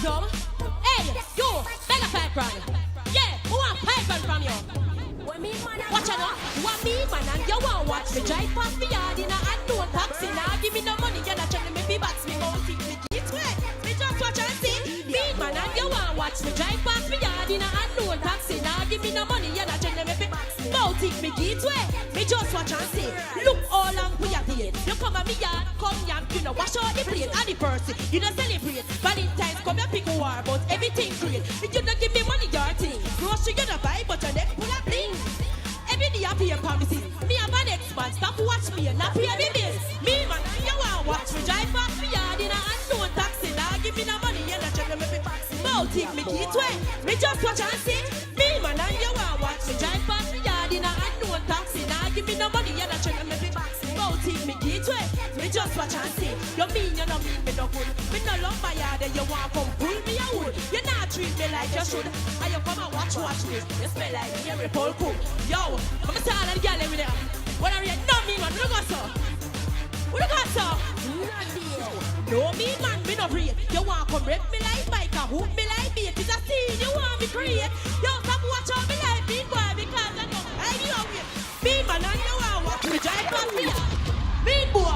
some. Hey, you, beg a 5 grand. Yeah, who want 5 grand from you? Watch out now. You want me, man, and you want watch me drive past the yard in a unknown taxi. Now give me no money, you're not telling me be box me, won't think me get wet. Me just watch and see. Me, man, and you want watch me drive past the yard in a unknown taxi. Now give me no money, you're not telling me be box me, won't think me get wet. Me just watch and see. Look all long we are here. You come at me yard, come yank, you know, wash out the plate and the person. You don't celebrate. Valentine's come and pick a war, but everything great. You don't give me money, your thing. Grocery you don't buy, but your neck full of bling. Every day I pay promises. Me and my next man stop watch me and not pay me bills. Me man, you want watch me drive past me yard in a unknown taxi. Now give me no money, you not check me pay. Bout think me get way. Me just watch and see. Me man and you want watch me drive past me yard in a unknown taxi. Now give me no money, you not check me pay. Bout think me get way. Me just watch and see. You mean you no mean me no good. Me no love my yard and you want come pull me a wood. You not treat me like you should. And you come and watch me. You smell like me a repol cook. Yo, I'm a star and girl every day. What are you? No me man, look at so. Look at so. No me man, me no breed. You want come rip me like bike and hook me like bait. It's a scene you want me create. Yo, come watch out me like big boy because I know I be out here. Me man and you want watch me drive past me. Big boy.